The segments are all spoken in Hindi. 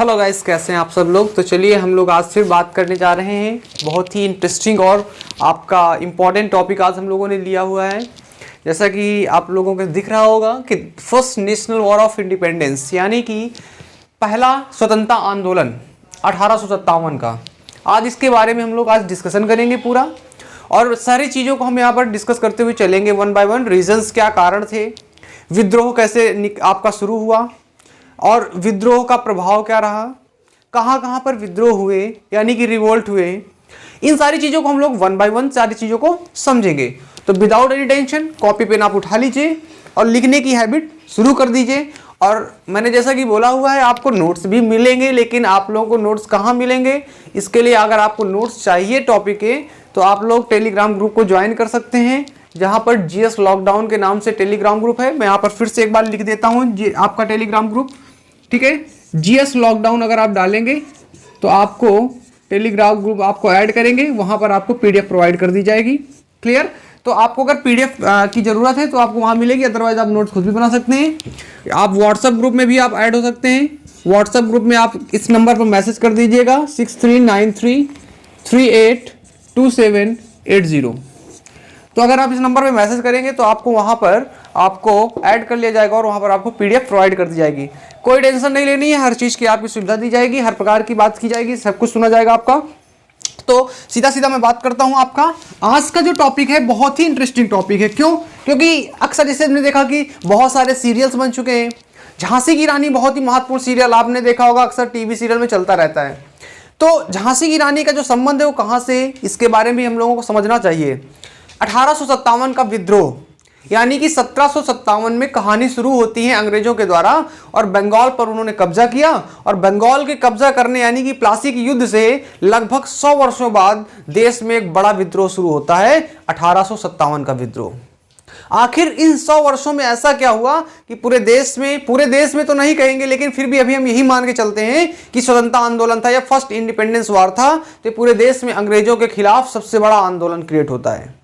हेलो गाइस, कैसे हैं आप सब लोग। तो चलिए हम लोग आज फिर बात करने जा रहे हैं। बहुत ही इंटरेस्टिंग और आपका इम्पॉर्टेंट टॉपिक आज हम लोगों ने लिया हुआ है। जैसा कि आप लोगों को दिख रहा होगा कि first national war of independence, यानी कि पहला स्वतंत्रता आंदोलन 1857 का। आज इसके बारे में हम लोग आज डिस्कशन करेंगे पूरा, और सारी चीज़ों को हम यहाँ पर डिस्कस करते हुए चलेंगे वन बाय वन। रीजंस क्या कारण थे, विद्रोह कैसे आपका शुरू हुआ, और विद्रोह का प्रभाव क्या रहा, कहाँ कहाँ पर विद्रोह हुए यानी कि रिवोल्ट हुए। इन सारी चीज़ों को हम लोग वन बाय वन सारी चीज़ों को समझेंगे। तो without any tension copy pen आप उठा लीजिए और लिखने की हैबिट शुरू कर दीजिए। और मैंने जैसा कि बोला हुआ है आपको नोट्स भी मिलेंगे, लेकिन आप लोगों को नोट्स कहाँ मिलेंगे, इसके लिए अगर आपको नोट्स चाहिए टॉपिक के तो आप लोग टेलीग्राम ग्रुप को ज्वाइन कर सकते हैं, जहाँ पर जीएस लॉकडाउन के नाम से टेलीग्राम ग्रुप है। मैं यहाँ पर फिर से एक बार लिख देता हूँ आपका टेलीग्राम ग्रुप, ठीक है। जीएस लॉकडाउन अगर आप डालेंगे तो आपको टेलीग्राम ग्रुप आपको ऐड करेंगे, वहाँ पर आपको पीडीएफ प्रोवाइड कर दी जाएगी। क्लियर। तो आपको अगर पीडीएफ की ज़रूरत है तो आपको वहाँ मिलेगी, अदरवाइज आप नोट्स खुद भी बना सकते हैं। आप व्हाट्सएप ग्रुप में भी आप ऐड हो सकते हैं। व्हाट्सएप ग्रुप में आप इस नंबर पर मैसेज कर दीजिएगा 6393382780। तो अगर आप इस नंबर पे मैसेज करेंगे तो आपको वहाँ पर आपको ऐड कर लिया जाएगा और वहाँ पर आपको पीडीएफ प्रोवाइड कर दी जाएगी। कोई टेंशन नहीं लेनी है, हर चीज़ की आपकी सुविधा दी जाएगी, हर प्रकार की बात की जाएगी, सब कुछ सुना जाएगा आपका। तो सीधा सीधा मैं बात करता हूँ। आपका आज का जो टॉपिक है बहुत ही इंटरेस्टिंग टॉपिक है। क्यों? क्योंकि अक्सर जैसे हमने देखा कि बहुत सारे सीरियल्स बन चुके हैं। झांसी की रानी बहुत ही महत्वपूर्ण सीरियल आपने देखा होगा, अक्सर टीवी सीरियल में चलता रहता है। तो झांसी की रानी का जो संबंध है वो कहाँ से, इसके बारे में हम लोगों को समझना चाहिए। 1857 का विद्रोह, यानी कि 1757 में कहानी शुरू होती है अंग्रेजों के द्वारा, और बंगाल पर उन्होंने कब्जा किया। और बंगाल के कब्जा करने यानी कि प्लासी के युद्ध से लगभग 100 वर्षों बाद देश में एक बड़ा विद्रोह शुरू होता है, 1857 का विद्रोह। आखिर इन 100 वर्षों में ऐसा क्या हुआ कि पूरे देश में तो नहीं कहेंगे, लेकिन फिर भी अभी हम यही मान के चलते हैं कि स्वतंत्रता आंदोलन था या फर्स्ट इंडिपेंडेंस वॉर था। तो पूरे देश में अंग्रेजों के खिलाफ सबसे बड़ा आंदोलन क्रिएट होता है,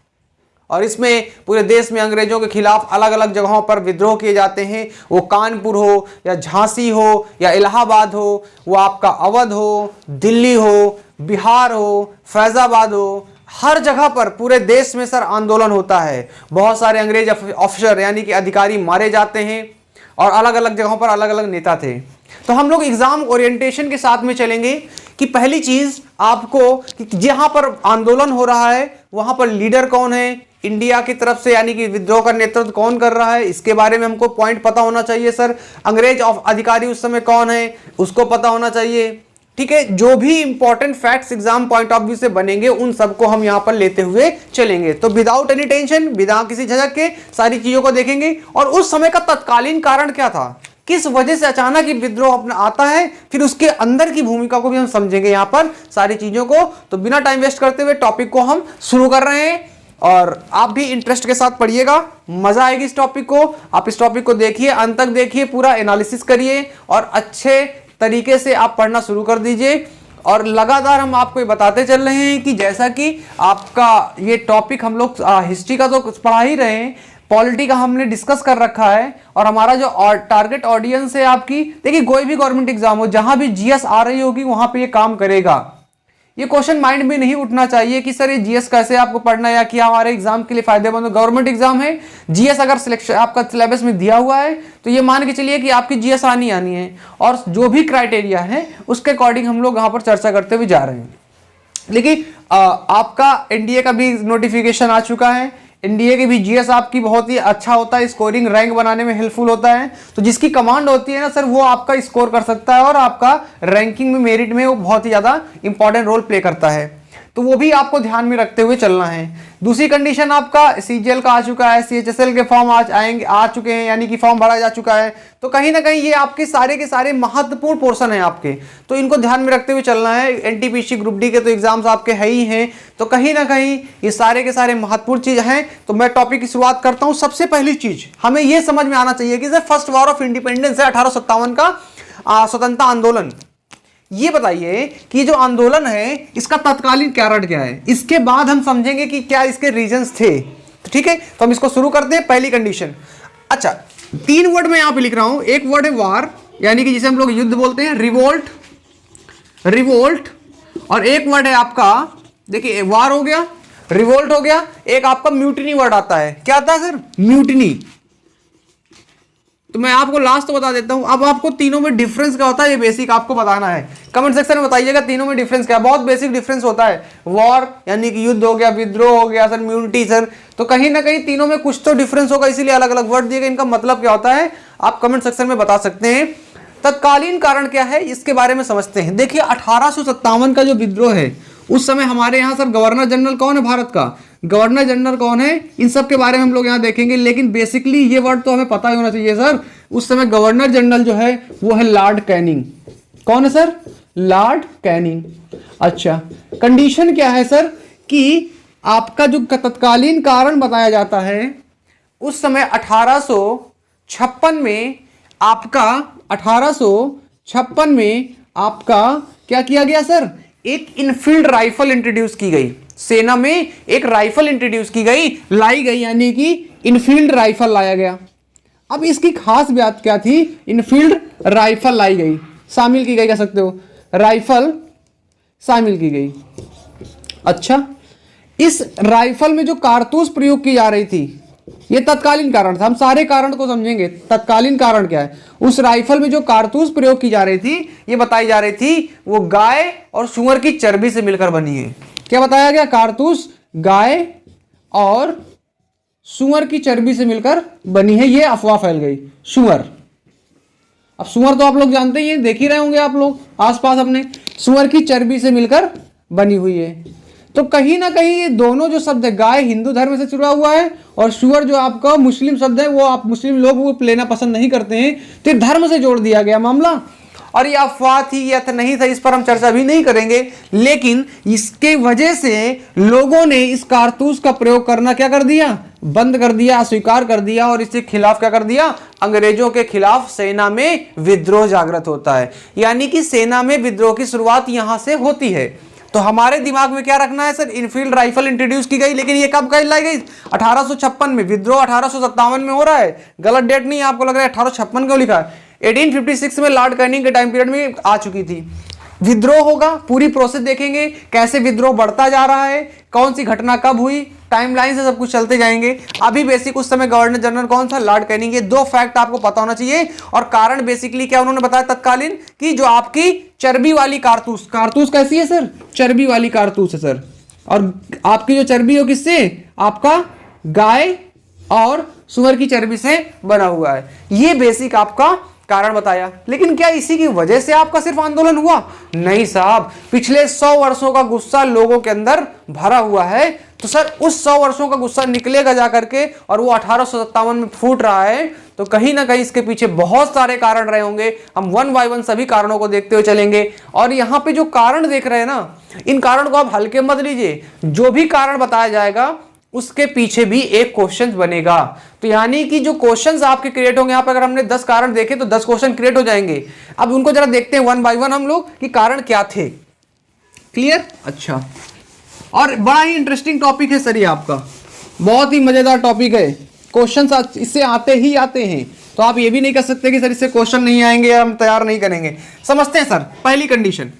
और इसमें पूरे देश में अंग्रेजों के खिलाफ अलग अलग जगहों पर विद्रोह किए जाते हैं। वो कानपुर हो या झांसी हो या इलाहाबाद हो, वो आपका अवध हो, दिल्ली हो, बिहार हो, फैजाबाद हो, हर जगह पर पूरे देश में सर आंदोलन होता है। बहुत सारे अंग्रेज ऑफिसर यानी कि अधिकारी मारे जाते हैं, और अलग अलग जगहों पर अलग अलग नेता थे। तो हम लोग एग्जाम ओरिएंटेशन के साथ में चलेंगे कि पहली चीज आपको कि जहां पर आंदोलन हो रहा है वहां पर लीडर कौन है इंडिया की तरफ से, यानी कि विद्रोह का नेतृत्व कौन कर रहा है, इसके बारे में हमको पॉइंट पता होना चाहिए सर। अंग्रेज अधिकारी उस समय कौन है उसको पता होना चाहिए, ठीक है। जो भी important facts exam point of view से बनेंगे उन सबको हम यहाँ पर लेते हुए चलेंगे। तो विदाउट एनी टेंशन, बिना किसी झिझक के सारी चीजों को देखेंगे। और उस समय का तत्कालीन कारण क्या था, किस वजह से अचानक विद्रोह अपना आता है, फिर उसके अंदर की भूमिका को भी हम समझेंगे यहाँ पर सारी चीजों को। तो बिना टाइम वेस्ट करते हुए टॉपिक को हम शुरू कर रहे हैं, और आप भी इंटरेस्ट के साथ पढ़िएगा, मजा आएगी इस टॉपिक को। आप इस टॉपिक को देखिए, अंत तक देखिए, पूरा एनालिसिस करिए और अच्छे तरीके से आप पढ़ना शुरू कर दीजिए। और लगातार हम आपको ये बताते चल रहे हैं कि जैसा कि आपका ये टॉपिक हम लोग हिस्ट्री का तो पढ़ा ही रहे हैं, पॉलिटी का हमने डिस्कस कर रखा है, और हमारा जो टारगेट ऑडियंस है आपकी, देखिए कोई भी गवर्नमेंट एग्जाम हो जहां भी जीएस आ रही होगी वहां पे ये काम करेगा। ये क्वेश्चन माइंड में नहीं उठना चाहिए कि सर ये जीएस कैसे आपको पढ़ना है या क्या हमारे एग्जाम के लिए फायदेमंद हो। गवर्नमेंट एग्जाम है, जीएस अगर सिलेक्शन आपका सिलेबस में दिया हुआ है तो ये मान के चलिए कि आपकी जीएस आनी है, और जो भी क्राइटेरिया है उसके अकॉर्डिंग हम लोग यहाँ पर चर्चा करते हुए जा रहे हैं। लेकिन आपका एनडीए का भी नोटिफिकेशन आ चुका है। एनडीए की भी जीएस आपकी बहुत ही अच्छा होता है, स्कोरिंग रैंक बनाने में हेल्पफुल होता है। तो जिसकी कमांड होती है ना सर, वो आपका स्कोर कर सकता है, और आपका रैंकिंग में, मेरिट में वो बहुत ही ज़्यादा इंपॉर्टेंट रोल प्ले करता है। तो वो भी आपको ध्यान में रखते हुए चलना है। दूसरी कंडीशन आपका सीजीएल का आ चुका है, सीएचएसएल के फॉर्म आ चुके हैं, यानी कि फॉर्म भरा जा चुका है। तो कहीं ना कहीं ये आपके सारे के सारे महत्वपूर्ण पोर्शन है आपके, तो इनको ध्यान में रखते हुए चलना है। एनटीपीसी ग्रुप डी के तो एग्जाम्स आपके है ही हैं, तो कहीं ना कहीं ये सारे के सारे महत्वपूर्ण चीज हैं। तो मैं टॉपिक की शुरुआत करता हूँ। सबसे पहली चीज हमें ये समझ में आना चाहिए कि sir first war of independence है 1857 का स्वतंत्रता आंदोलन। ये बताइए कि जो आंदोलन है इसका तत्कालीन कारण क्या है, इसके बाद हम समझेंगे कि क्या इसके रीजंस थे। तो ठीक है, तो हम इसको शुरू करते हैं। पहली कंडीशन, अच्छा 3 वर्ड में यहां पे लिख रहा हूं। एक वर्ड है वार, यानी कि जिसे हम लोग युद्ध बोलते हैं, रिवोल्ट रिवोल्ट, और एक वर्ड है आपका, देखिए वार हो गया, रिवोल्ट हो गया, एक आपका म्यूटिनी वर्ड आता है। क्या आता है सर? म्यूटिनी। तो मैं आपको लास्ट तो बता देता हूं, अब आपको तीनों में डिफरेंस क्या होता है ये बेसिक आपको बताना है। कमेंट सेक्शन में बताइएगा तीनों में डिफरेंस क्या है। बहुत बेसिक डिफरेंस होता है। वॉर यानी कि युद्ध हो गया, विद्रोह हो गया सर, म्यूनिटी सर, तो कहीं ना कहीं तीनों में कुछ तो डिफरेंस होगा, इसीलिए अलग अलग वर्ड दिए गए। इनका मतलब क्या होता है आप कमेंट सेक्शन में बता सकते हैं। तत्कालीन कारण क्या है इसके बारे में समझते हैं। देखिए 1857 का जो विद्रोह है, उस समय हमारे यहाँ सर गवर्नर जनरल कौन है भारत का? गवर्नर जनरल कौन है? इन सब के बारे में हम लोग यहाँ देखेंगे, लेकिन बेसिकली ये वर्ड तो हमें पता ही होना चाहिए सर। उस समय गवर्नर जनरल जो है वो है लॉर्ड कैनिंग। कौन है सर? Lord Canning. अच्छा, कंडीशन क्या है सर कि आपका जो तत्कालीन कारण बताया जाता है, उस समय 1856 में आपका 1856 में आपका क्या किया गया सर? एक इनफील्ड राइफल इंट्रोड्यूस की गई। सेना में एक राइफल इंट्रोड्यूस की गई, लाई गई, यानी कि इनफील्ड राइफल लाया गया। अब इसकी खास बात क्या थी? इनफील्ड राइफल लाई गई, शामिल की गई, कह सकते हो, राइफल शामिल की गई। अच्छा, इस राइफल में जो कारतूस प्रयोग की जा रही थी, ये तत्कालीन कारण था। हम सारे कारण को समझेंगे। तत्कालीन कारण क्या है? उस राइफल में जो कारतूस प्रयोग की जा रही थी, ये बताई जा रही थी वो गाय और सूअर की चर्बी से मिलकर बनी है। क्या बताया गया? कारतूस गाय और सूअर की चर्बी से मिलकर बनी है। ये अफवाह फैल गई। सूअर, अब सूअर तो आप लोग जानते ही हैं, देख ही रहे होंगे आप लोग आसपास अपने, सूअर की चर्बी से मिलकर बनी हुई है। तो कहीं ना कहीं ये दोनों जो शब्द है, गाय हिंदू धर्म से जुड़ा हुआ है और सूअर जो आपका मुस्लिम शब्द है, वो आप मुस्लिम लोग वो लेना पसंद नहीं करते हैं, तो धर्म से जोड़ दिया गया मामला। और ये अफवाह थी या नहीं था, इस पर हम चर्चा भी नहीं करेंगे, लेकिन इसके वजह से लोगों ने इस कारतूस का प्रयोग करना क्या कर दिया? बंद कर दिया, अस्वीकार कर दिया, और इसके खिलाफ क्या कर दिया? अंग्रेजों के खिलाफ सेना में विद्रोह जागृत होता है। यानी कि सेना में विद्रोह की शुरुआत यहां से होती है। तो हमारे दिमाग में क्या रखना है सर? इनफील्ड राइफल इंट्रोड्यूस की गई, लेकिन ये कब लाई गई? 1856 में। विद्रोह 1857 में हो रहा है। गलत डेट नहीं है, आपको लग रहा है 1856 क्यों लिखा है? 1856 में लॉर्ड कैनिंग के टाइम पीरियड में आ चुकी थी। विद्रोह होगा, पूरी प्रोसेस देखेंगे, कैसे विद्रोह बढ़ता जा रहा है, कौन सी घटना कब हुई, टाइमलाइन से सब कुछ चलते जाएंगे। अभी बेसिक उस समय गवर्नर जनरल कौन था? Lord Canning. ये दो फैक्ट आपको पता होना चाहिए। और कारण बेसिकली क्या उन्होंने बताया तत्कालीन, कि जो आपकी चर्बी वाली कारतूस, कारतूस कैसी है सर? चर्बी वाली कारतूस है सर। और आपकी जो चर्बी हो किससे? आपका गाय और सूअर की चर्बी से बना हुआ है। ये बेसिक आपका कारण बताया। लेकिन क्या इसी की वजह से आपका सिर्फ आंदोलन हुआ? नहीं साहब, पिछले 100 वर्षों का गुस्सा लोगों के अंदर भरा हुआ है। तो सर उस 100 वर्षों का गुस्सा निकलेगा जा करके, और वो 1857 में फूट रहा है, तो कहीं ना कहीं इसके पीछे बहुत सारे कारण रहे होंगे। हम वन बाय वन सभी कारणों को देखते हुए चलेंगे। और यहाँ पे जो कारण देख रहे हैं ना, इन कारण को आप हल्के मत लीजिए। जो भी कारण बताया जाएगा उसके पीछे भी एक क्वेश्चन बनेगा। तो यानी कि जो क्वेश्चंस आपके क्रिएट होंगे, यहाँ पर अगर हमने 10 कारण देखे तो 10 क्वेश्चन क्रिएट हो जाएंगे। अब उनको जरा देखते हैं वन बाय वन हम लोग कि कारण क्या थे। क्लियर? अच्छा, और बड़ा ही इंटरेस्टिंग टॉपिक है सर ये आपका, बहुत ही मजेदार टॉपिक है। क्वेश्चंस इससे आते ही आते हैं, तो आप ये भी नहीं कर सकते कि सर इससे क्वेश्चन नहीं आएंगे या हम तैयार नहीं करेंगे। समझते हैं सर। पहली कंडीशन,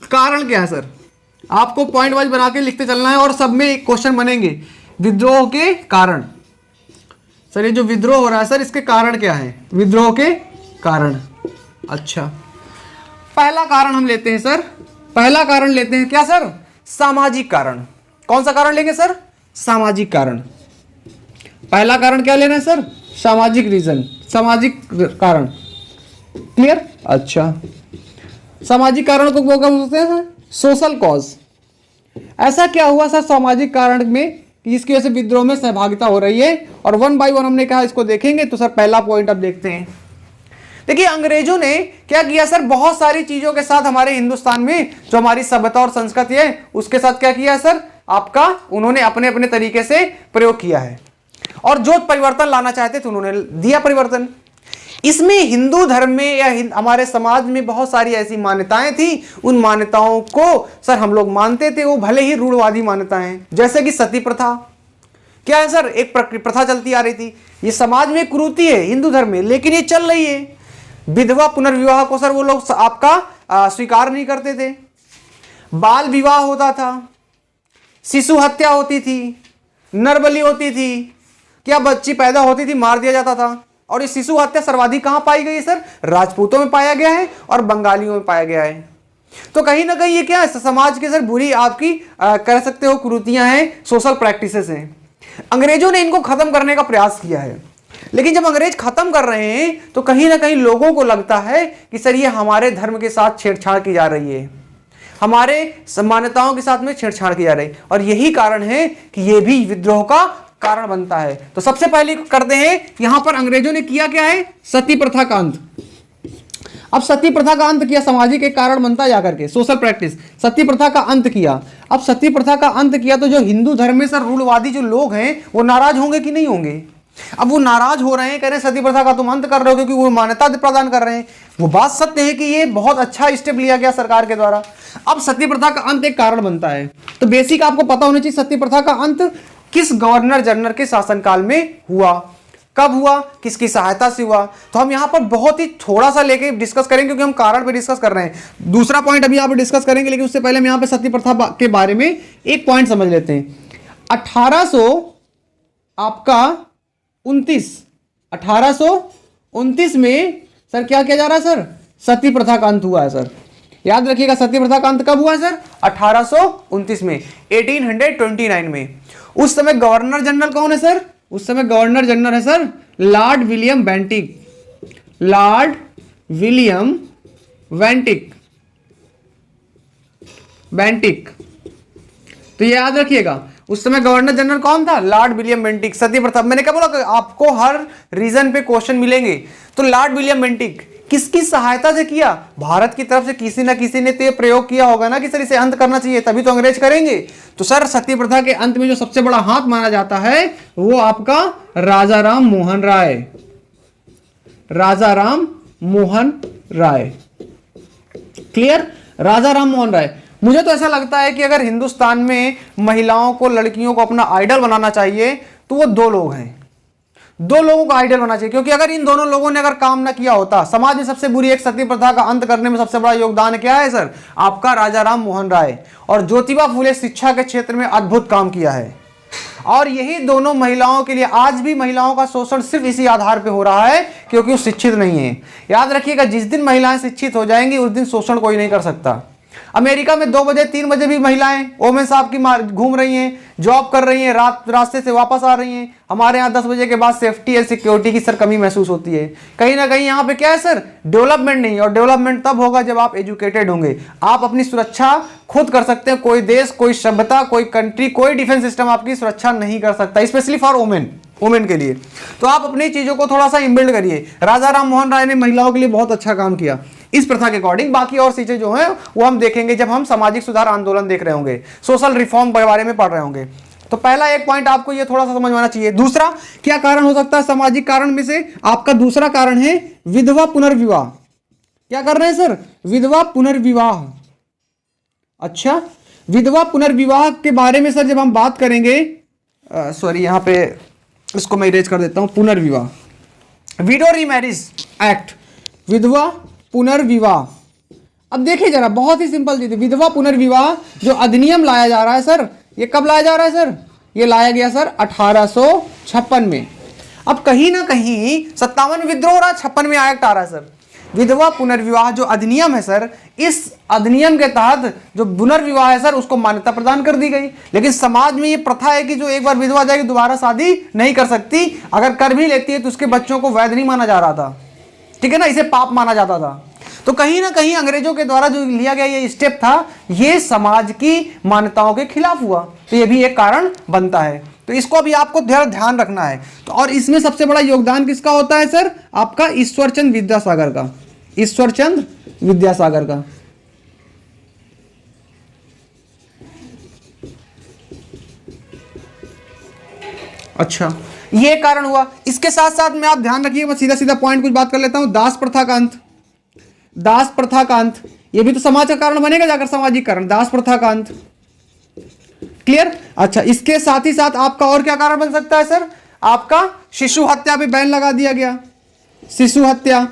कारण क्या है सर? आपको पॉइंट वाइज बना के लिखते चलना है, और सब में एक क्वेश्चन बनेंगे। विद्रोह के कारण। सर ये जो विद्रोह हो रहा है सर, इसके कारण क्या है? विद्रोह के कारण। अच्छा, पहला कारण हम लेते हैं सर। पहला कारण लेते हैं क्या सर? सामाजिक कारण। कौन सा कारण लेंगे सर? सामाजिक कारण। पहला कारण क्या लेना है सर? सामाजिक रीजन, सामाजिक कारण। क्लियर? अच्छा, सामाजिक कारण को क्या बोलते हैं सर? Social cause. ऐसा क्या हुआ सर सामाजिक कारण में कि इसकी वजह से विद्रोह में सहभागिता हो रही है? और वन बाय वन हमने कहा इसको देखेंगे। तो सर पहला पॉइंट अब देखते हैं। देखिए अंग्रेजों ने क्या किया सर, बहुत सारी चीजों के साथ हमारे हिंदुस्तान में जो हमारी सभ्यता और संस्कृति है उसके साथ क्या किया सर आपका, उन्होंने अपने अपने तरीके से प्रयोग किया है। और जो परिवर्तन लाना चाहते थे उन्होंने दिया परिवर्तन। इसमें हिंदू धर्म में या हमारे समाज में बहुत सारी ऐसी मान्यताएं थी, उन मान्यताओं को सर हम लोग मानते थे, वो भले ही रूढ़वादी मान्यताएं, जैसे कि सती प्रथा। क्या है सर? एक प्रथा चलती आ रही थी। ये समाज में कुरीति है हिंदू धर्म में, लेकिन ये चल रही है। विधवा पुनर्विवाह को सर वो लोग आपका स्वीकार नहीं करते थे, बाल विवाह होता था, शिशु हत्या होती थी, नरबली होती थी, क्या बच्ची पैदा होती थी मार दिया जाता था। और ये शिशु हत्या सर्वाधिक कहां पाई गई है सर? राजपूतों में पाया गया है और बंगालियों में पाया गया है। तो कहीं ना कहीं ये क्या है? समाज के सर बुरी आपकी कह सकते हो कुरीतियां हैं, सोशल प्रैक्टिसेस हैं। अंग्रेजों ने इनको खत्म करने का प्रयास किया है, लेकिन जब अंग्रेज खत्म कर रहे हैं तो कहीं ना कहीं लोगों को लगता है कि सर ये हमारे धर्म के साथ छेड़छाड़ की जा रही है, हमारे मान्यताओं के साथ में छेड़छाड़ की जा रही है, और यही कारण है कि ये भी विद्रोह का कारण बनता है। तो सबसे पहले करते हैं यहां पर अंग्रेजों ने किया क्या है? सती प्रथा का अंत। अब सती प्रथा का अंत किया, सामाजिक एक कारण बनता है जाकर के, सोशल प्रैक्टिस, सती प्रथा का अंत किया। अब सती प्रथा का अंत किया तो जो हिंदू धर्म में सर रूढ़वादी जो लोग हैं वो नाराज होंगे कि नहीं होंगे? अब वो नाराज हो रहे हैं, कह रहे हैं सती प्रथा का तुम अंत कर रहे हो क्योंकि वो मान्यता प्रदान कर रहे हैं। वो बात सत्य है कि ये बहुत अच्छा स्टेप लिया गया सरकार के द्वारा। अब सती प्रथा का अंत एक कारण बनता है, तो बेसिक आपको पता होना चाहिए सती प्रथा का अंत किस गवर्नर जनरल के शासनकाल में हुआ, कब हुआ, किसकी सहायता से हुआ। तो हम यहां पर बहुत ही थोड़ा सा लेके डिस्कस करेंगे क्योंकि हम कारण पे डिस्कस कर रहे हैं। दूसरा पॉइंट अभी यहां पर डिस्कस करेंगे, लेकिन उससे पहले हम यहां पे सती प्रथा के बारे में एक पॉइंट समझ लेते हैं। 1829 में सर क्या किया जा रहा है सर? सती प्रथा का अंत हुआ है सर। याद रखिएगा सती प्रथा का अंत कब हुआ है सर? 1829 में, 1829 में। उस समय गवर्नर जनरल कौन है सर? उस समय गवर्नर जनरल है sir Lord William Bentinck. Lord William Bentinck. तो ये याद रखिएगा उस समय गवर्नर जनरल कौन था? Lord William Bentinck. सती प्रथा, मैंने क्या बोला आपको हर रीजन पे क्वेश्चन मिलेंगे। तो लॉर्ड विलियम बेंटिक किसकी सहायता से किया? भारत की तरफ से किसी ना किसी ने तो ये प्रयोग किया होगा ना कि सर इसे अंत करना चाहिए, तभी तो अंग्रेज करेंगे। तो सर सती प्रथा के अंत में जो सबसे बड़ा हाथ माना जाता है वो आपका राजा राम मोहन राय। राजा राम मोहन राय, क्लियर? राजा राम मोहन राय। मुझे तो ऐसा लगता है कि अगर हिंदुस्तान में महिलाओं को, लड़कियों को अपना आइडल बनाना चाहिए तो वो दो लोग हैं, दो लोगों का आइडल बनना चाहिए। क्योंकि अगर इन दोनों लोगों ने अगर काम ना किया होता, समाज में सबसे बुरी एक सती प्रथा का अंत करने में सबसे बड़ा योगदान क्या है सर? आपका राजा राम मोहन राय। और ज्योतिबा फुले शिक्षा के क्षेत्र में अद्भुत काम किया है। और यही दोनों महिलाओं के लिए, आज भी महिलाओं का शोषण सिर्फ इसी आधार पे हो रहा है क्योंकि वो शिक्षित नहीं है। याद रखिएगा जिस दिन महिलाएं शिक्षित हो जाएंगी उस दिन शोषण कोई नहीं कर सकता। अमेरिका में 2 बजे 3 बजे भी महिलाएं ओमेन साहब की घूम रही हैं, जॉब कर रही हैं, रास्ते से वापस आ रही हैं। हमारे यहाँ 10 बजे के बाद सेफ्टी एंड सिक्योरिटी की सर कमी महसूस होती है। कहीं ना कहीं यहाँ पे क्या है सर? डेवलपमेंट नहीं। और डेवलपमेंट तब होगा जब आप एजुकेटेड होंगे, आप अपनी सुरक्षा खुद कर सकते हैं। कोई देश, कोई सभ्यता, कोई कंट्री, कोई डिफेंस सिस्टम आपकी सुरक्षा नहीं कर सकता, स्पेशली फॉर वुमेन के लिए। तो आप अपनी चीजों को थोड़ा सा इनबिल्ड करिए। राजा राम मोहन राय ने महिलाओं के लिए बहुत अच्छा काम किया इस प्रथा के अकॉर्डिंग। बाकी और चीजें जो हैं वो हम देखेंगे जब हम सामाजिक सुधार आंदोलन देख रहे होंगे, सोशल रिफॉर्म के बारे में पढ़ रहे होंगे। तो पहला एक पॉइंट आपको ये थोड़ा सा समझ में आना चाहिए। दूसरा क्या कारण हो सकता है सामाजिक कारण में से? आपका दूसरा कारण है विधवा पुनर्विवाह। क्या कर रहे हैं सर? विधवा पुनर्विवाह। अच्छा, विधवा पुनर्विवाह के बारे में सर जब हम बात करेंगे, सॉरी यहां पे इसको मैं इरेज कर देता हूं, पुनर्विवाह, विडो रीमैरिज एक्ट, विधवा पुनर्विवाह। अब देखिए जरा, बहुत ही सिंपल चीज है। विधवा पुनर्विवाह जो अधिनियम लाया जा रहा है सर, ये कब लाया जा रहा है सर? ये लाया गया सर 1856 में। अब कहीं ना कहीं 57 विद्रोह रहा, 56 में एक्ट आ रहा है सर। विधवा पुनर्विवाह जो अधिनियम है सर, इस अधिनियम के तहत जो पुनर्विवाह है सर उसको मान्यता प्रदान कर दी गई। लेकिन समाज में ये प्रथा है कि जो एक बार विधवा जाएगी दोबारा शादी नहीं कर सकती, अगर कर भी लेती है तो उसके बच्चों को वैध नहीं माना जा रहा था, ठीक है ना, इसे पाप माना जाता था। तो कहीं ना कहीं अंग्रेजों के द्वारा जो लिया गया ये स्टेप था, ये समाज की मान्यताओं के खिलाफ हुआ। तो ये भी एक कारण बनता है। तो इसको अभी आपको ध्यान रखना है। तो और इसमें सबसे बड़ा योगदान किसका होता है सर? आपका ईश्वरचंद विद्यासागर का। ईश्वरचंद विद्यासागर का। अच्छा, ये कारण हुआ। इसके साथ साथ में आप ध्यान रखिए, मैं सीधा सीधा पॉइंट कुछ बात कर लेता हूं। दास प्रथा का अंत, दास प्रथा का अंत, ये भी तो समाज का कारण बनेगा जाकर, सामाजिक कारण। दास प्रथा का अंत, क्लियर? अच्छा, इसके साथ ही साथ आपका और क्या कारण बन सकता है सर? आपका शिशु हत्या पे बैन लगा दिया गया। शिशु हत्या,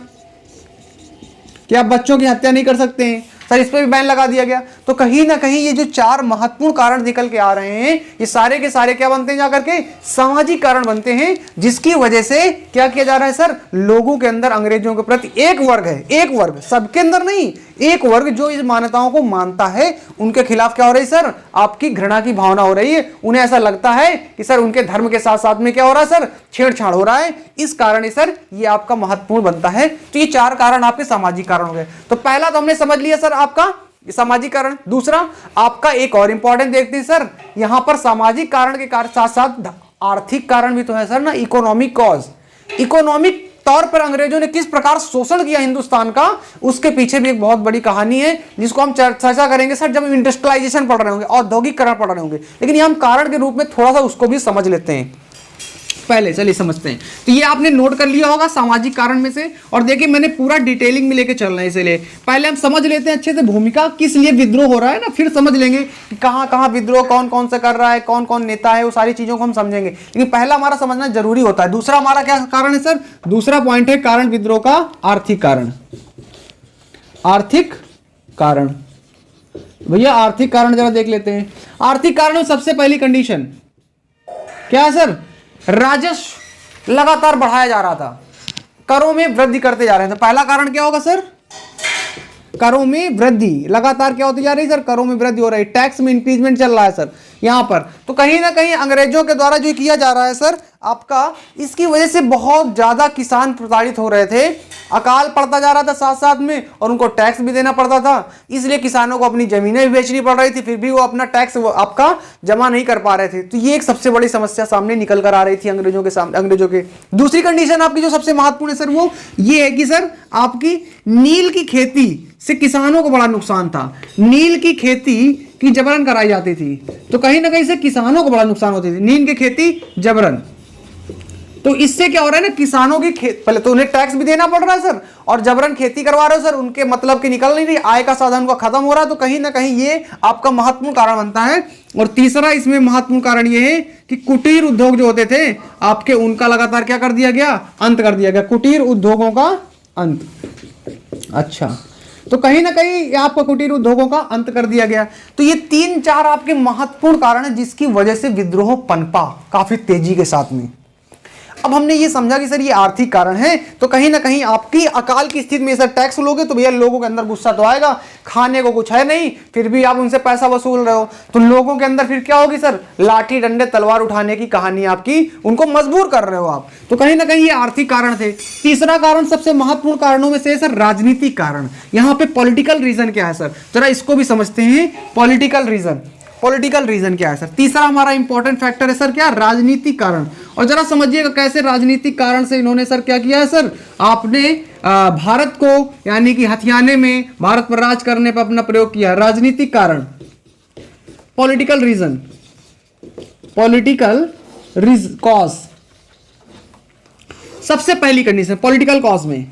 कि आप बच्चों की हत्या नहीं कर सकते हैं सर, इस पे भी बैन लगा दिया गया। तो कहीं ना कहीं ये जो 4 महत्वपूर्ण कारण निकल के आ रहे हैं, ये सारे के सारे क्या बनते हैं जाकर के, सामाजिक कारण बनते हैं, जिसकी वजह से क्या किया जा रहा है सर, लोगों के अंदर अंग्रेजों के प्रति एक वर्ग है, एक वर्ग, सबके अंदर नहीं, एक वर्ग जो इस मान्यताओं को मानता है, उनके खिलाफ क्या हो रही है सर, आपकी घृणा की भावना हो रही है। उन्हें ऐसा लगता है कि सर उनके धर्म के साथ साथ में क्या हो रहा है सर, छेड़छाड़ हो रहा है। इस कारण सर ये आपका महत्वपूर्ण बनता है। तो ये 4 कारण आपके सामाजिक कारण हो गए। तो पहला तो हमने समझ लिया सर आपका सामाजिक कारण। दूसरा आपका एक और इंपॉर्टेंट देखते हैं सर, यहां पर सामाजिक कारण के साथ साथ आर्थिक कारण भी तो है सर ना, इकोनॉमिक कॉज। इकोनॉमिक तौर पर अंग्रेजों ने किस प्रकार शोषण किया हिंदुस्तान का, उसके पीछे भी एक बहुत बड़ी कहानी है, जिसको हम चर्चा करेंगे सर जब इंडस्ट्रियलाइजेशन पढ़ रहे होंगे, औद्योगिकरण पढ़ रहे होंगे। लेकिन ये हम कारण के रूप में थोड़ा सा उसको भी समझ लेते हैं पहले, चलिए समझते हैं। तो ये आपने नोट कर लिया होगा सामाजिक कारण में से। और देखिए मैंने पूरा डिटेलिंग में लेके चल रहे हैं, इसलिए पहले हम समझ लेते हैं अच्छे से भूमिका किस लिए विद्रोह हो रहा है ना, फिर समझ लेंगे कि कहाँ कहाँ विद्रोह कौन कौन से कर रहा है, कौन कौन नेता है, वो सारी चीजों को हम समझेंगे। लेकिन पहला हमारा समझना जरूरी होता है। दूसरा हमारा क्या कारण है सर, दूसरा पॉइंट है कारण विद्रोह का आर्थिक कारण। आर्थिक कारण, भैया आर्थिक कारण जरा देख लेते हैं। आर्थिक कारण में सबसे पहली कंडीशन क्या है सर, राजस्व लगातार बढ़ाया जा रहा था, करों में वृद्धि करते जा रहे हैं। तो पहला कारण क्या होगा सर, करों में वृद्धि लगातार क्या होती जा रही है सर, करों में वृद्धि हो रही है, टैक्स में इंक्रीजमेंट चल रहा है सर यहां पर। तो कहीं ना कहीं अंग्रेजों के द्वारा जो किया जा रहा है सर आपका, इसकी वजह से बहुत ज्यादा किसान प्रताड़ित हो रहे थे, अकाल पड़ता जा रहा था साथ साथ में, और उनको टैक्स भी देना पड़ता था। इसलिए किसानों को अपनी जमीनें भी बेचनी पड़ रही थी, फिर भी वो अपना टैक्स आपका जमा नहीं कर पा रहे थे। तो ये एक सबसे बड़ी समस्या सामने निकल कर आ रही थी अंग्रेजों के सामने, अंग्रेजों के। दूसरी कंडीशन आपकी जो सबसे महत्वपूर्ण है सर, वो ये है कि सर आपकी नील की खेती से किसानों को बड़ा नुकसान था। नील की खेती की जबरन कराई जाती थी, तो कहीं ना कहीं से किसानों को बड़ा नुकसान होती थी। नील की खेती जबरन, तो इससे क्या हो रहा है ना, किसानों की पहले तो उन्हें टैक्स भी देना पड़ रहा है सर, और जबरन खेती करवा रहे हो सर, उनके मतलब की निकल नहीं रही, आय का साधन उनका खत्म हो रहा है। तो कहीं ना कहीं ये आपका महत्वपूर्ण कारण बनता है। और तीसरा इसमें महत्वपूर्ण कारण ये है कि कुटीर उद्योग जो होते थे आपके, उनका लगातार क्या कर दिया गया, अंत कर दिया गया, कुटीर उद्योगों का अंत। अच्छा, तो कहीं ना कहीं आपका कुटीर उद्योगों का अंत कर दिया गया। तो ये 3-4 आपके महत्वपूर्ण कारण है जिसकी वजह से विद्रोह पनपा काफी तेजी के साथ में। अब हमने ये समझा कि सर ये आर्थिक कारण है, तो कहीं ना कहीं आपकी अकाल की स्थिति में सर टैक्स लोगे तो भैया लोगों के अंदर गुस्सा तो आएगा, खाने को कुछ है नहीं, फिर भी आप उनसे पैसा वसूल रहे हो, तो लोगों के अंदर फिर क्या होगी सर, लाठी डंडे तलवार उठाने की कहानी आपकी, उनको मजबूर कर रहे हो आप। तो कहीं ना कहीं ये आर्थिक कारण थे। तीसरा कारण सबसे महत्वपूर्ण कारणों में से सर राजनीतिक कारण। यहाँ पे पॉलिटिकल रीजन क्या है सर, जरा इसको भी समझते हैं। पॉलिटिकल रीजन, पॉलिटिकल रीजन क्या है सर, तीसरा हमारा इंपॉर्टेंट फैक्टर है सर क्या, राजनीतिक कारण। और जरा समझिएगा कैसे राजनीतिक कारण से इन्होंने सर क्या किया है सर, आपने भारत को यानी कि हथियाने में, भारत पर राज करने पर अपना प्रयोग किया। राजनीतिक कारण, पॉलिटिकल रीजन, पॉलिटिकल कॉज। सबसे पहली कंडीशन पॉलिटिकल कॉज में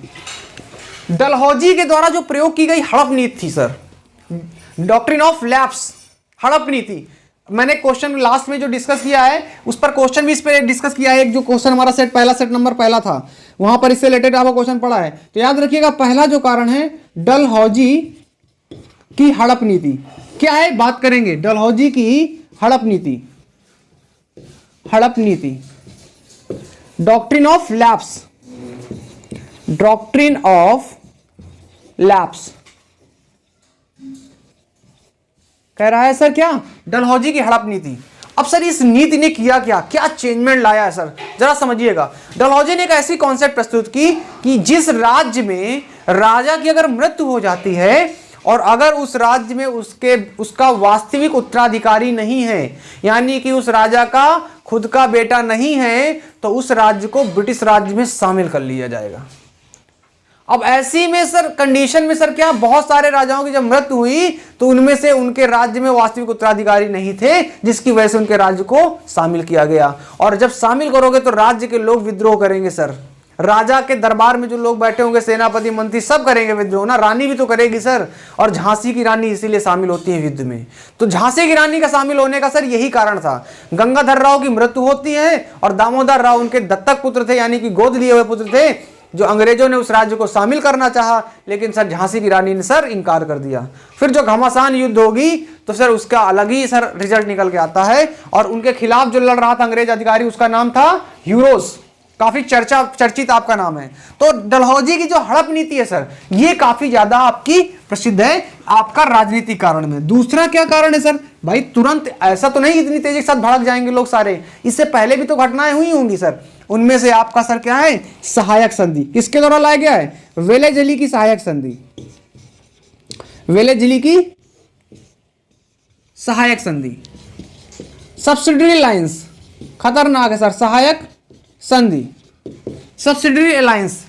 डलहौजी के द्वारा जो प्रयोग की गई हड़प नीति थी सर, डॉक्ट्रिन ऑफ लैप्स, हड़प नीति। मैंने क्वेश्चन लास्ट में जो डिस्कस किया है उस पर क्वेश्चन भी इस पर डिस्कस किया है। एक जो क्वेश्चन हमारा सेट पहला, सेट नंबर पहला था, वहां पर इससे रिलेटेड आपका क्वेश्चन पड़ा है। तो याद रखिएगा पहला जो कारण है डलहौजी की हड़प नीति। क्या है, बात करेंगे डलहौजी की हड़प नीति। हड़प नीति, doctrine of lapse, doctrine of lapse कह रहा है सर क्या, डलहौजी की हड़प नीति। अब सर इस नीति ने किया क्या, क्या चेंजमेंट लाया है सर, जरा समझिएगा। डलहौजी ने एक ऐसी कॉन्सेप्ट प्रस्तुत की कि जिस राज्य में राजा की अगर मृत्यु हो जाती है और अगर उस राज्य में उसका वास्तविक उत्तराधिकारी नहीं है, यानी कि उस राजा का खुद का बेटा नहीं है, तो उस राज्य को ब्रिटिश राज्य में शामिल कर लिया जाएगा। अब ऐसी में सर कंडीशन में सर क्या, बहुत सारे राजाओं की जब मृत्यु हुई तो उनमें से उनके राज्य में वास्तविक उत्तराधिकारी नहीं थे, जिसकी वजह से उनके राज्य को शामिल किया गया। और जब शामिल करोगे तो राज्य के लोग विद्रोह करेंगे सर, राजा के दरबार में जो लोग बैठे होंगे, सेनापति मंत्री सब करेंगे विद्रोह ना, रानी भी तो करेगी सर। और झांसी की रानी इसीलिए शामिल होती है युद्ध में। तो झांसी की रानी का शामिल होने का सर यही कारण था। गंगाधर राव की मृत्यु होती है और दामोदर राव उनके दत्तक पुत्र थे, यानी कि गोद लिए हुए पुत्र थे, जो अंग्रेजों ने उस राज्य को शामिल करना चाहा, लेकिन सर झांसी की रानी ने सर इनकार कर दिया। फिर जो घमासान युद्ध होगी तो सर उसका अलग ही सर रिजल्ट निकल के आता है, और उनके खिलाफ जो लड़ रहा था अंग्रेज अधिकारी, उसका नाम था ह्यूरोस। काफी चर्चित आपका नाम है। तो डलहौजी की जो हड़प नीति है सर, ये काफी ज्यादा आपकी प्रसिद्ध है आपका राजनीतिक कारण में। दूसरा क्या कारण है सर? भाई तुरंत ऐसा तो नहीं इतनी तेजी के साथ भड़क जाएंगे लोग सारे, इससे पहले भी तो घटनाएं हुई होंगी सर। उनमें से आपका सर क्या है? सहायक संधि। किसके द्वारा लाया गया है? वेलेजली की सहायक संधि। वेलेजली की सहायक संधि। सब्सिडरी अलायंस, खतरनाक है सर। सहायक संधि, सब्सिडरी अलायंस,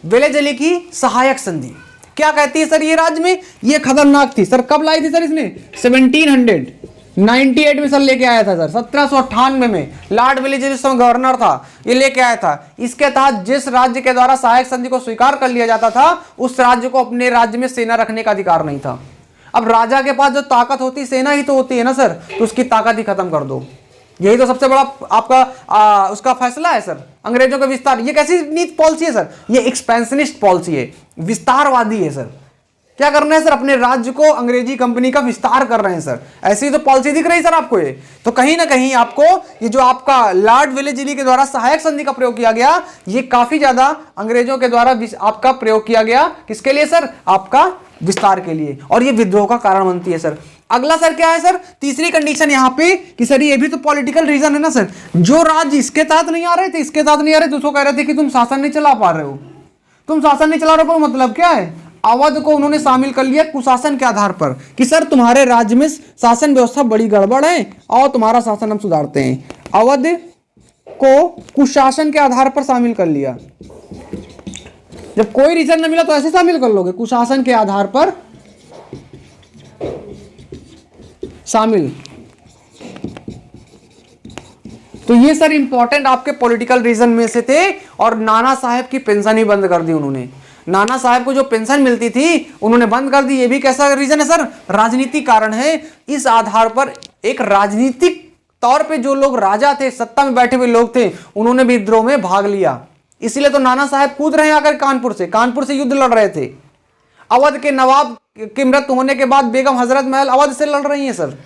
वेलेजली की सहायक संधि क्या कहती है सर? ये राज्य में ये खतरनाक थी सर। कब लाई थी सर इसने? 1798 में सर लेके आया था सर। 1798 में लॉर्ड वेलेजली उस समय गवर्नर था, ये लेके आया था। इसके तहत जिस राज्य के द्वारा सहायक संधि को स्वीकार कर लिया जाता था, उस राज्य को अपने राज्य में सेना रखने का अधिकार नहीं था। अब राजा के पास जो ताकत होती, सेना ही तो होती है ना सर, तो उसकी ताकत ही खत्म कर दो। यही तो सबसे बड़ा आपका उसका फैसला है सर। अंग्रेजों का विस्तार, ये कैसी नीति पॉलिसी है सर? ये एक्सपेंशनिस्ट पॉलिसी है, विस्तारवादी है सर। क्या करना है सर? अपने राज्य को अंग्रेजी कंपनी का विस्तार कर रहे हैं सर। ऐसी तो पॉलिसी दिख रही है सर आपको ये। तो कहीं ना कहीं आपको ये जो आपका लॉर्ड वेलेजली के द्वारा सहायक संधि का प्रयोग किया गया, ये काफी ज्यादा अंग्रेजों के द्वारा आपका प्रयोग किया गया। किसके लिए सर? आपका विस्तार के लिए, और ये विद्रोह का कारण बनती है सर। अगला सर क्या है सर? तीसरी कंडीशन यहाँ पे कि सर ये भी तो पॉलिटिकल रीजन है ना सर। जो राज्य इसके तहत नहीं आ रहे थे, इसके तहत नहीं आ रहे थे, उसको कह रहे थे कि तुम शासन नहीं चला पा रहे हो, तुम शासन नहीं चला रहे हो। मतलब क्या है? अवध को उन्होंने शामिल कर लिया कुशासन के आधार पर कि सर तुम्हारे राज्य में शासन व्यवस्था बड़ी गड़बड़ है और तुम्हारा शासन हम सुधारते हैं। अवध को कुशासन के आधार पर शामिल कर लिया। जब कोई रीजन न मिला तो ऐसे शामिल कर लोगे, कुशासन के आधार पर शामिल। तो ये सर इंपॉर्टेंट आपके पॉलिटिकल रीजन में से थे। और नाना साहब की पेंशन ही बंद कर दी उन्होंने। नाना साहब को जो पेंशन मिलती थी उन्होंने बंद कर दी। ये भी कैसा रीजन है सर? राजनीतिक कारण है। इस आधार पर एक राजनीतिक तौर पे जो लोग राजा थे, सत्ता में बैठे हुए लोग थे, उन्होंने भी विद्रोह में भाग लिया। इसीलिए तो नाना साहब कूद रहे हैं आकर कानपुर से युद्ध लड़ रहे थे। अवध के नवाब की मृत्यु होने के बाद बेगम हजरत महल अवध से लड़ रही है सर।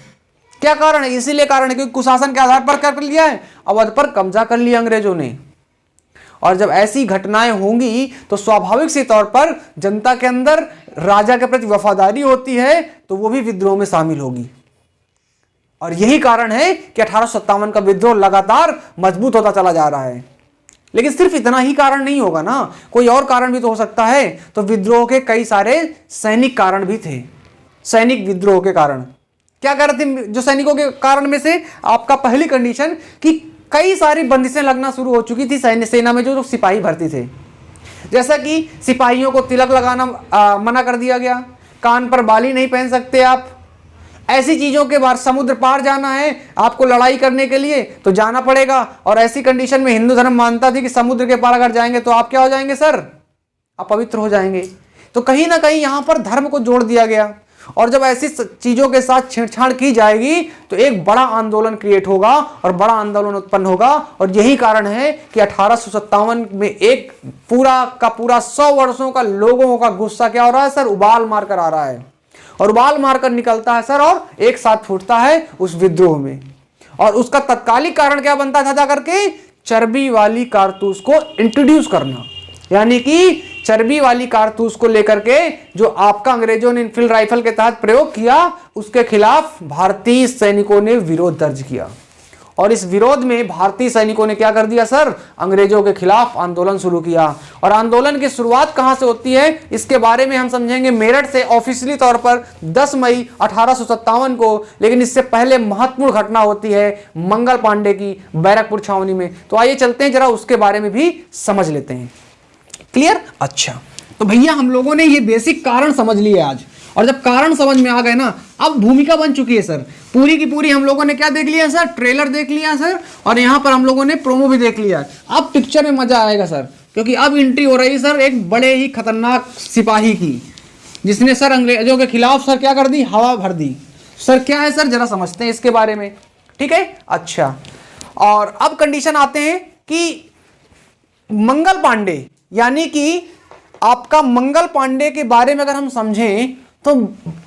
क्या कारण है? इसीलिए कारण है क्योंकि कुशासन के आधार पर कर लिया है, अवध पर कब्जा कर लिया अंग्रेजों ने। और जब ऐसी घटनाएं होंगी तो स्वाभाविक से तौर पर जनता के अंदर राजा के प्रति वफादारी होती है, तो वो भी विद्रोह में शामिल होगी। और यही कारण है कि 1857 का विद्रोह लगातार मजबूत होता चला जा रहा है। लेकिन सिर्फ इतना ही कारण नहीं होगा ना, कोई और कारण भी तो हो सकता है। तो विद्रोह के कई सारे सैनिक कारण भी थे। सैनिक विद्रोह के कारण क्या कर रहे थे? जो सैनिकों के कारण में से आपका पहली कंडीशन कि कई सारी बंदिशें लगना शुरू हो चुकी थी सेना में। जो सिपाही भर्ती थे, जैसा कि सिपाहियों को तिलक लगाना मना कर दिया गया, कान पर बाली नहीं पहन सकते आप, ऐसी चीजों के बाद समुद्र पार जाना है आपको लड़ाई करने के लिए तो जाना पड़ेगा। और ऐसी कंडीशन में हिंदू धर्म मानता थी कि समुद्र के पार अगर जाएंगे तो आप क्या हो जाएंगे सर? अपवित्र हो जाएंगे। तो कहीं ना कहीं यहां पर धर्म को जोड़ दिया गया। और जब ऐसी चीजों के साथ छेड़छाड़ की जाएगी तो एक बड़ा आंदोलन क्रिएट होगा और बड़ा आंदोलन उत्पन्न होगा। और यही कारण है कि 1857 में एक पूरा का पूरा 100 वर्षों का लोगों का गुस्सा क्या हो रहा है सर? उबाल मारकर आ रहा है, और उबाल मारकर निकलता है सर, और एक साथ फूटता है उस विद्रोह में। और उसका तत्कालिक कारण क्या बनता था? जाकर के चर्बी वाली कारतूस को इंट्रोड्यूस करना, यानी कि चर्बी वाली कारतूस को लेकर के जो आपका अंग्रेजों ने इनफील्ड राइफल के तहत प्रयोग किया, उसके खिलाफ भारतीय सैनिकों ने विरोध दर्ज किया। और इस विरोध में भारतीय सैनिकों ने क्या कर दिया सर? अंग्रेजों के खिलाफ आंदोलन शुरू किया। और आंदोलन की शुरुआत कहां से होती है इसके बारे में हम समझेंगे मेरठ से, ऑफिशियली तौर पर 10 मई 1857 को। लेकिन इससे पहले महत्वपूर्ण घटना होती है मंगल पांडे की बैरकपुर छावनी में। तो आइए चलते हैं, जरा उसके बारे में भी समझ लेते हैं। क्लियर? अच्छा, तो भैया हम लोगों ने ये बेसिक कारण समझ लिए आज। और जब कारण समझ में आ गए ना, अब भूमिका बन चुकी है सर। पूरी की पूरी हम लोगों ने क्या देख लिया सर? ट्रेलर देख लिया सर, और यहाँ पर हम लोगों ने प्रोमो भी देख लिया। अब पिक्चर में मजा आएगा सर, क्योंकि अब एंट्री हो रही है सर एक बड़े ही खतरनाक सिपाही की, जिसने सर अंग्रेजों के खिलाफ सर क्या कर दी? हवा भर दी। सर क्या है सर? जरा समझते हैं इसके बारे में। ठीक है, अच्छा। और अब कंडीशन आते हैं कि मंगल पांडे यानी कि आपका मंगल पांडे के बारे में अगर हम समझें तो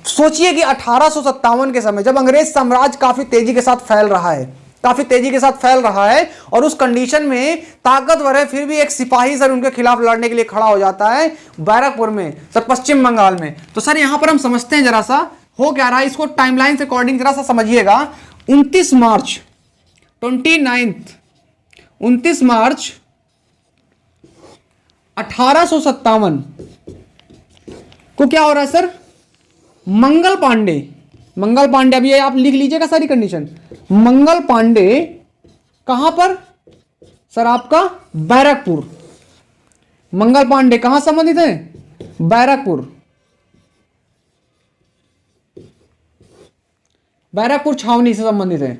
सोचिए कि 1857 के समय जब अंग्रेज साम्राज्य काफी तेजी के साथ फैल रहा है, काफी तेजी के साथ फैल रहा है और उस कंडीशन में ताकतवर है, फिर भी एक सिपाही सर उनके खिलाफ लड़ने के लिए खड़ा हो जाता है बैरकपुर में सर, पश्चिम बंगाल में। तो सर यहां पर हम समझते हैं जरा सा हो क्या रहा है, इसको टाइमलाइन से अकॉर्डिंग जरा सा समझिएगा। 29 मार्च 1857 को क्या हो रहा है सर, मंगल पांडे, अभी आप लिख लीजिएगा सारी कंडीशन। मंगल पांडे कहां पर सर, आपका बैरकपुर। मंगल पांडे कहां संबंधित है, बैरकपुर छावनी से संबंधित है।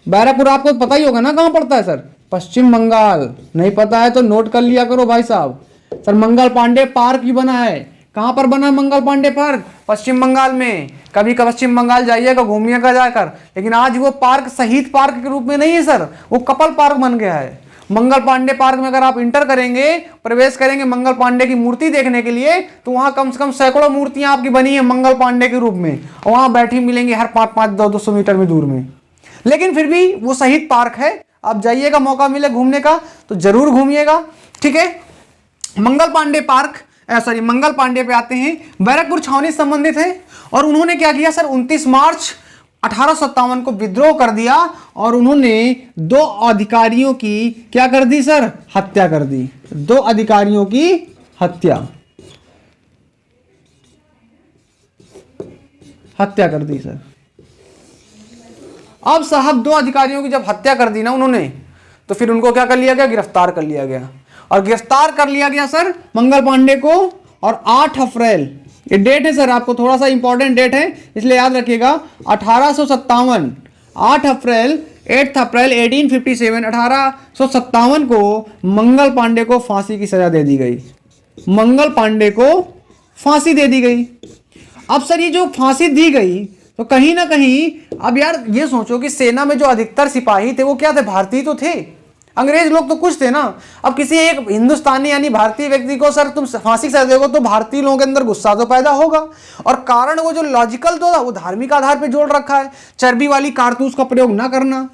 बैरकपुर आपको पता ही होगा ना कहां पड़ता है सर, पश्चिम बंगाल। नहीं पता है तो नोट कर लिया करो भाई साहब। सर मंगल पांडे पार्क भी बना है, कहां पर बना है मंगल पांडे पार्क, पश्चिम बंगाल में। कभी पश्चिम बंगाल जाइएगा, घूमिएगा जाकर, लेकिन आज वो पार्क शहीद पार्क के रूप में नहीं है सर, वो कपल पार्क बन गया है। मंगल पांडे पार्क में अगर आप इंटर करेंगे, प्रवेश करेंगे मंगल पांडे की मूर्ति देखने के लिए, तो वहां कम से कम सैकड़ों मूर्तियां आपकी बनी है मंगल पांडे के रूप में, और वहां बैठी मिलेंगी हर 500-200 मीटर में दूर में। लेकिन फिर भी वो शहीद पार्क है, आप जाइएगा, मौका मिले घूमने का तो जरूर घूमिएगा, ठीक है। मंगल पांडे पे आते हैं, बैरकपुर छावनी से संबंधित है। और उन्होंने क्या किया सर, 29 मार्च 1857 को विद्रोह कर दिया और उन्होंने 2 अधिकारियों की क्या कर दी सर, हत्या कर दी। 2 अधिकारियों की हत्या कर दी सर। अब साहब 2 अधिकारियों की जब हत्या कर दी ना उन्होंने, तो फिर उनको क्या कर लिया गया, गिरफ्तार कर लिया गया। और गिरफ्तार कर लिया गया सर मंगल पांडे को। और 8 अप्रैल, ये डेट है सर, आपको थोड़ा सा इंपॉर्टेंट डेट है इसलिए याद रखिएगा, 1857 8 अप्रैल 8 अप्रैल 1857 को मंगल पांडे को फांसी की सजा दे दी गई। मंगल पांडे को फांसी दे दी गई। अब सर ये जो फांसी दी गई तो कहीं ना कहीं, अब यार ये सोचो कि सेना में जो अधिकतर सिपाही थे वो क्या थे, भारतीय तो थे, अंग्रेज लोग तो कुछ थे ना। अब किसी एक हिंदुस्तानी यानी भारतीय व्यक्ति को सर तुम फांसी सजा दोगे तो भारतीय लोगों के अंदर गुस्सा तो पैदा होगा। और कारण वो जो लॉजिकल तो था वो धार्मिक आधार पे जोड़ रखा है, चर्बी वाली कारतूस का प्रयोग ना करना।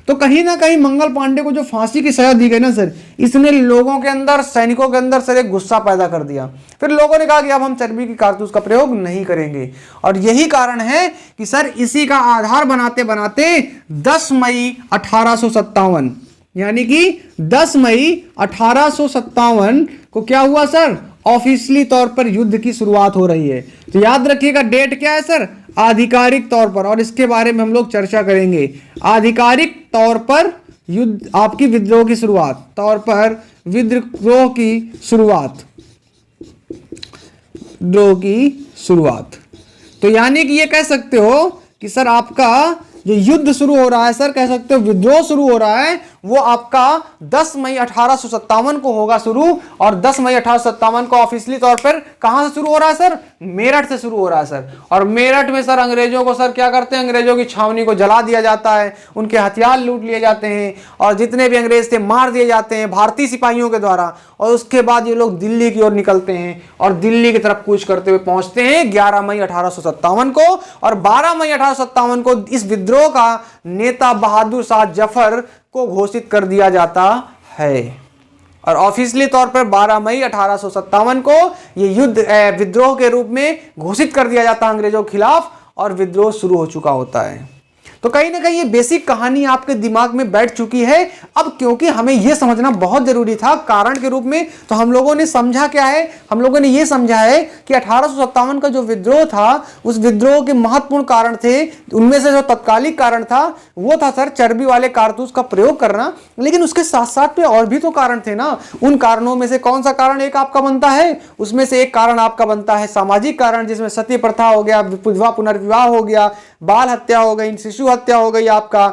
तो कहीं ना कहीं मंगल पांडे को जो फांसी की सजा दी गई ना सर, इसने लोगों के अंदर, सैनिकों के अंदर सर एक गुस्सा पैदा कर दिया। फिर लोगों ने कहा कि अब हम चर्बी की कारतूस का प्रयोग नहीं करेंगे। और यही कारण है कि सर इसी का आधार बनाते बनाते 10 मई 1857 यानी कि 10 मई 1857 को क्या हुआ सर, ऑफिशियली तौर पर युद्ध की शुरुआत हो रही है। तो याद रखिएगा डेट क्या है सर, आधिकारिक तौर पर, और इसके बारे में हम लोग चर्चा करेंगे। आधिकारिक तौर पर युद्ध, आपकी विद्रोह की शुरुआत, तौर पर विद्रोह की शुरुआत। तो यानी कि ये कह सकते हो कि सर आपका जो युद्ध शुरू हो रहा है सर, कह सकते हो विद्रोह शुरू हो रहा है, वो आपका 10 मई 1857 को होगा शुरू। और 10 मई 1857 को ऑफिशियली तौर पर कहां से शुरू हो रहा है सर, मेरठ से शुरू हो रहा है सर। और मेरठ में सर अंग्रेजों को सर क्या करते हैं, अंग्रेजों की छावनी को जला दिया जाता है, उनके हथियार लूट लिए जाते हैं और जितने भी अंग्रेज थे मार दिए जाते हैं भारतीय सिपाहियों के द्वारा। और उसके बाद ये लोग दिल्ली की ओर निकलते हैं और दिल्ली की तरफ कूच करते हुए पहुंचते हैं 11 मई 1857 को। और 12 मई 1857 को इस विद्रोह का नेता बहादुर शाह जफर को घोषित कर दिया जाता है। और ऑफिशियली तौर पर 12 मई 1857 को ये युद्ध विद्रोह के रूप में घोषित कर दिया जाता है अंग्रेजों के खिलाफ, और विद्रोह शुरू हो चुका होता है। तो कहीं ना कहीं ये बेसिक कहानी आपके दिमाग में बैठ चुकी है। अब क्योंकि हमें यह समझना बहुत जरूरी था कारण के रूप में, तो हम लोगों ने समझा क्या है, हम लोगों ने यह समझा है कि 1857 का जो विद्रोह था, उस विद्रोह के महत्वपूर्ण कारण थे। उनमें से जो तत्कालिक कारण था वो था सर चर्बी वाले कारतूस का प्रयोग करना, लेकिन उसके साथ साथ में और भी तो कारण थे ना। उन कारणों में से कौन सा कारण एक आपका बनता है, उसमें से एक कारण आपका बनता है सामाजिक कारण, जिसमें सती प्रथा हो गया, विधवा पुनर्विवाह हो गया, बाल हत्या हो गई, शिशु हत्या हो गई, आपका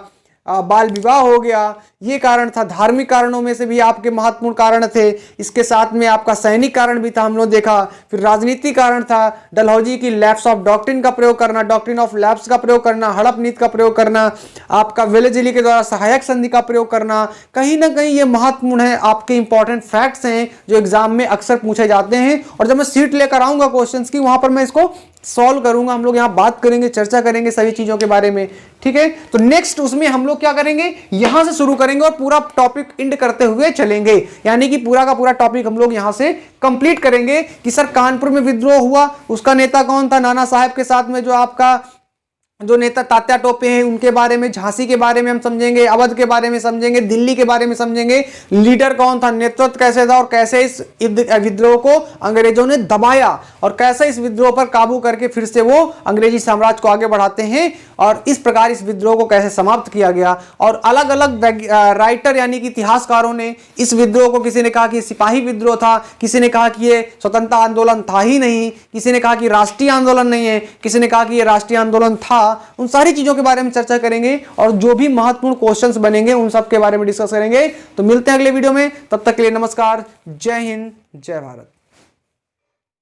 बाल विवाह हो गया, ये कारण था। धार्मिक कारणों में से भी आपके महत्वपूर्ण कारण थे। इसके साथ में आपका सैनिक कारण भी था, हम लोग देखा। फिर राजनीतिक कारण था, डलहौजी की लैप्स ऑफ डॉक्ट्रिन का प्रयोग करना, डॉक्ट्रिन ऑफ लैप्स का प्रयोग करना, हड़प नीति का प्रयोग करना, आपका वेलेजिली के द्वारा सहायक संधि का प्रयोग करना। कहीं ना कहीं ये महत्वपूर्ण है, आपके इंपॉर्टेंट फैक्ट्स हैं जो एग्जाम में अक्सर पूछे जाते हैं। और जब मैं सीट लेकर आऊंगा क्वेश्चंस की, वहां पर मैं इसको सॉल्व करूंगा। हम लोग यहाँ बात करेंगे, चर्चा करेंगे सभी चीजों के बारे में, ठीक है। तो नेक्स्ट उसमें हम लोग क्या करेंगे, यहां से शुरू करेंगे और पूरा टॉपिक एंड करते हुए चलेंगे। यानी कि पूरा का पूरा टॉपिक हम लोग यहां से कंप्लीट करेंगे कि सर कानपुर में विद्रोह हुआ, उसका नेता कौन था, नाना साहब के साथ में जो आपका जो नेता तात्या टोपे हैं उनके बारे में, झांसी के बारे में हम समझेंगे, अवध के बारे में समझेंगे, दिल्ली के बारे में समझेंगे, लीडर कौन था, नेतृत्व कैसे था और कैसे इस विद्रोह को अंग्रेजों ने दबाया और कैसे इस विद्रोह पर काबू करके फिर से वो अंग्रेजी साम्राज्य को आगे बढ़ाते हैं और इस प्रकार इस विद्रोह को कैसे समाप्त किया गया। और अलग अलग राइटर यानी कि इतिहासकारों ने इस विद्रोह को, किसी ने कहा कि सिपाही विद्रोह था, किसी ने कहा कि ये स्वतंत्रता आंदोलन था ही नहीं, किसी ने कहा कि राष्ट्रीय आंदोलन नहीं है, किसी ने कहा कि ये राष्ट्रीय आंदोलन था। उन सारी चीजों के बारे में चर्चा करेंगे और जो भी महत्वपूर्ण क्वेश्चंस बनेंगे उन सब के बारे में डिस्कस करेंगे। तो मिलते हैं अगले वीडियो में, तब तक के लिए नमस्कार, जय हिंद, जय भारत।